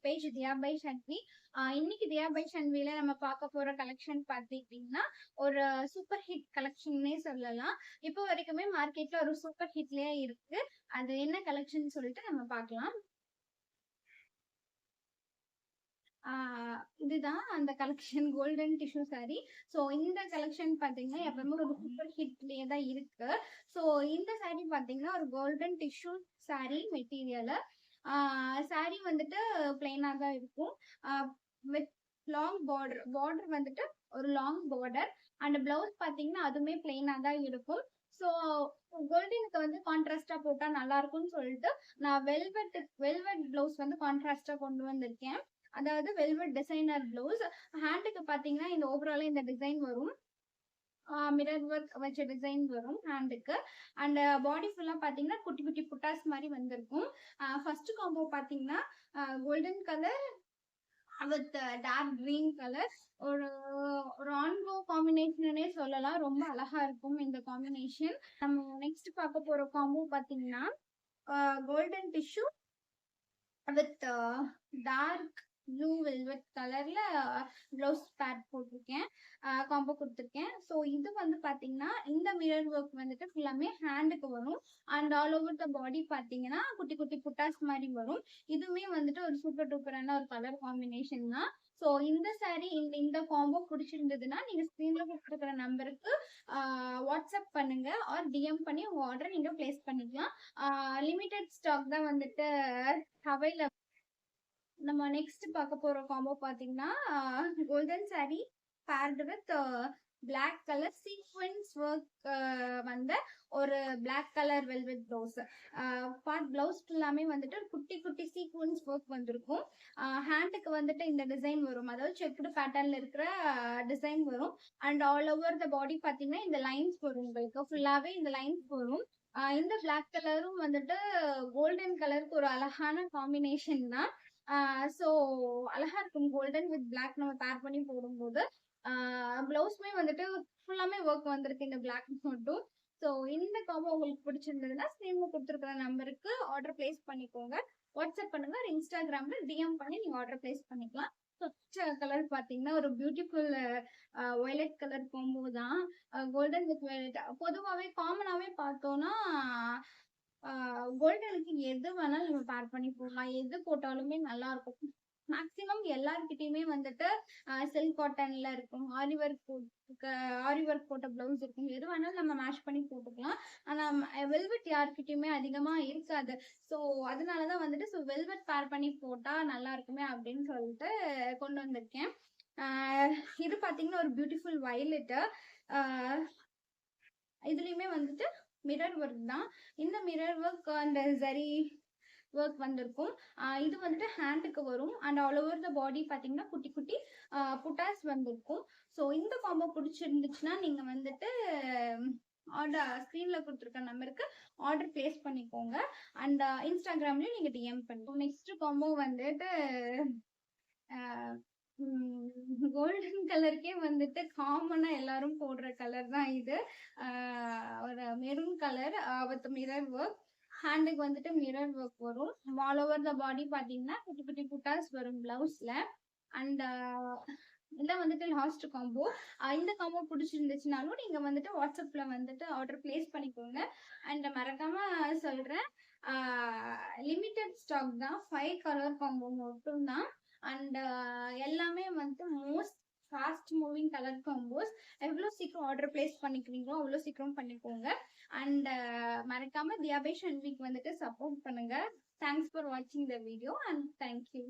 Page Diya by ஷன்வி. இன்னைக்கு தியா by ஷன்வில நம்ம பார்க்க போற கலெக்ஷன் பார்த்துக்கிட்டீங்கன்னா ஒரு சூப்பர் ஹிட் கலெக்ஷன்னே சொல்லலாம். இப்போ வரைக்குமே மார்க்கெட்ல ஒரு சூப்பர் ஹிட்லயே இருக்கு. அது என்ன கலெக்ஷன் சொல்லிட்டு நம்ம பார்க்கலாம். இதுதான் அந்த collection golden tissue sorry. So இந்த கலெக்ஷன் பார்த்தீங்கன்னா எப்பவுமே ஒரு சூப்பர் ஹிட்லேயே தான் இருக்கு. ஸோ இந்த சாரி பார்த்தீங்கன்னா ஒரு golden tissue sorry material. Sorry வந்துட்டு பிளெயினாக தான் இருக்கும். வித் லாங் பார்டர் வந்துட்டு ஒரு லாங் பார்டர் அண்ட் பிளவுஸ் பார்த்தீங்கன்னா அதுவுமே பிளெயினாக தான் இருக்கும். ஸோ கோல்டனுக்கு வந்து கான்ட்ராஸ்டா போட்டா நல்லா இருக்கும்னு சொல்லிட்டு நான் வெல்வெட் பிளவுஸ் வந்து கான்ட்ராஸ்டா கொண்டு வந்திருக்கேன். அதாவது வெல்வெட் டிசைனர் பிளவுஸ். ஹேண்டுக்கு பாத்தீங்கன்னா இந்த ஓவரால இந்த டிசைன் வரும். மிரர் ஒர்க் வச்ச டிசைன் வரும் ஹேண்டுக்கு. அண்ட் பாடி ஃபுல்லா பாத்தீங்கன்னா குட்டி குட்டி புட்டாஸ் மாதிரி வந்திருக்கும். ஃபர்ஸ்ட் காம்போ பாத்தீங்கன்னா golden colour with dark green colour. ஒரு ரான்போ காம்பினேஷனே சொல்லலாம். ரொம்ப அழகா இருக்கும் இந்த காம்பினேஷன். நம்ம நெக்ஸ்ட் பார்க்க போற காம்போ பாத்தீங்கன்னா golden tissue with dark blue velvet கலர்ல ப்ளவுஸ் பேட் போட்டிருக்கேன். காம்போ கொடுத்துருக்கேன். ஸோ இது வந்து பார்த்தீங்கன்னா இந்த மிரர் ஒர்க் வந்துட்டு ஃபுல்லாமே ஹேண்டுக்கு வரும். அண்ட் ஆல் ஓவர் த பாடி பார்த்தீங்கன்னா குட்டி குட்டி புட்டாஸ் மாதிரி வரும். இதுவுமே வந்துட்டு ஒரு சூப்பர் டூப்பரான ஒரு கலர் காம்பினேஷன் தான். ஸோ இந்த சாரீ இந்த காம்போ பிடிச்சிருந்ததுன்னா நீங்க ஸ்க்ரீன்ல கொடுத்துருக்கிற நம்பருக்கு வாட்ஸ்அப் பண்ணுங்க ஆர் டிஎம் பண்ணி உங்க ஆர்டர் நீங்க பிளேஸ் பண்ணிக்கலாம். லிமிடெட் ஸ்டாக் தான் வந்துட்டு அவைலபிள். நம்ம நெக்ஸ்ட் பார்க்க போற காம்போ பாத்தீங்கன்னா golden sari paired with black colour sequins work வந்த ஒரு black colour velvet blouse. Blouse எல்லாமே வந்துட்டு குட்டி குட்டி சீக்வென்ஸ் ஒர்க் வந்திருக்கும். ஹேண்டுக்கு வந்துட்டு இந்த டிசைன் வரும். அதாவது செக்குடு பேட்டர்ன்ல இருக்கிற டிசைன் வரும். And all over the body பாத்தீங்கன்னா இந்த லைன்ஸ் வரும். உங்களுக்கு ஃபுல்லாவே இந்த லைன்ஸ் வரும். இந்த பிளாக் கலரும் வந்துட்டு கோல்டன் கலருக்கு ஒரு அழகான காம்பினேஷன் தான். ஸோ அழகா இருக்கும். கோல்டன் வித் பிளாக் நம்ம பேர் பண்ணி போடும்போது பிளவுஸ்மே வந்துட்டு ஃபுல்லாமே ஒர்க் வந்திருக்கு இந்த பிளாக் மட்டும். ஸோ இந்த காம்போ உங்களுக்கு பிடிச்சிருந்ததுன்னா ஸ்க்ரீன்ல கொடுத்துருக்கிற நம்பருக்கு ஆர்டர் பிளேஸ் பண்ணிக்கோங்க. வாட்ஸ்அப் பண்ணுங்க. இன்ஸ்டாகிராம்ல டிஎம் பண்ணி நீங்க ஆர்டர் பிளேஸ் பண்ணிக்கலாம். கலர் பாத்தீங்கன்னா ஒரு பியூட்டிஃபுல் வயலட் கலர் காம்போ தான். கோல்டன் வித் வயலட் பொதுவாகவே காமனாவே பார்த்தோம்னா கோல்டனுக்கு எது வேணாலும் நம்ம பேர் பண்ணி போடலாம். எது போட்டாலுமே நல்லா இருக்கும். மேக்சிமம் எல்லார்கிட்டயுமே வந்துட்டு சில்க் காட்டன்ல இருக்கும். ஆரி ஒர்க் போட்ட பிளவுஸ் இருக்கும். எது வேணாலும் நம்ம மேட்ச் பண்ணி போட்டுக்கலாம். ஆனா வெல்வெட் யார்கிட்டயுமே அதிகமா இருக்காது. ஸோ அதனாலதான் வந்துட்டு வெல்வெட் பேர் பண்ணி போட்டா நல்லா இருக்குமே அப்படின்னு சொல்லிட்டு கொண்டு வந்திருக்கேன். இது பாத்தீங்கன்னா ஒரு பியூட்டிஃபுல் வயலட்டு. இதுலயுமே வந்துட்டு மிரர் ஒர்க் தான். இந்த mirror work and zari work வந்திருக்கும். இது வந்துட்டு ஹேண்டுக்கு வரும். And all over the body பாத்தீங்கன்னா குட்டி குட்டி புட்டாஸ் வந்திருக்கும். ஸோ இந்த காம்போ பிடிச்சிருந்துச்சுன்னா நீங்க வந்துட்டு ஆர்டர் ஸ்க்ரீன்ல கொடுத்துருக்க நம்பருக்கு ஆர்டர் பிளேஸ் பண்ணிக்கோங்க. அண்ட் இன்ஸ்டாகிராம்லயும் நீங்க டிஎம் பண்ணுங்க. நெக்ஸ்ட் காம்போ வந்துட்டு கோல்டன் கலருக்கே வந்துட்டு காமனா எல்லாரும் போடுற கலர் தான் இது. ஒரு maroon colour with mirror work. ஹேண்டுக்கு வந்துட்டு மிரர் ஒர்க் வரும். ஆல் ஓவர் த பாடி பாத்தீங்கன்னா குட்டி குட்டி புட்டாஸ் வரும் பிளவுஸ்ல. அண்ட் இதான் வந்துட்டு லாஸ்ட் காம்போ. இந்த காம்போ பிடிச்சிருந்துச்சுனாலும் நீங்க வந்துட்டு வாட்ஸ்அப்ல வந்துட்டு ஆர்டர் பிளேஸ் பண்ணிக்கோங்க. அண்ட் மறக்காம சொல்றேன் லிமிடெட் ஸ்டாக் தான். 5 கலர் காம்போ மட்டும் தான். அண்ட் எல்லாமே வந்து most fast moving colour combos. எவ்வளோ சீக்கிரம் ஆர்டர் பிளேஸ் பண்ணிக்கிறீங்களோ அவ்வளோ சீக்கிரம் பண்ணிக்கோங்க. அண்ட் மறக்காம தியா பை ஷன்விக்கு வந்துட்டு சப்போர்ட் பண்ணுங்க. தேங்க்ஸ் ஃபார் வாட்சிங் த வீடியோ அண்ட் தேங்க்யூ.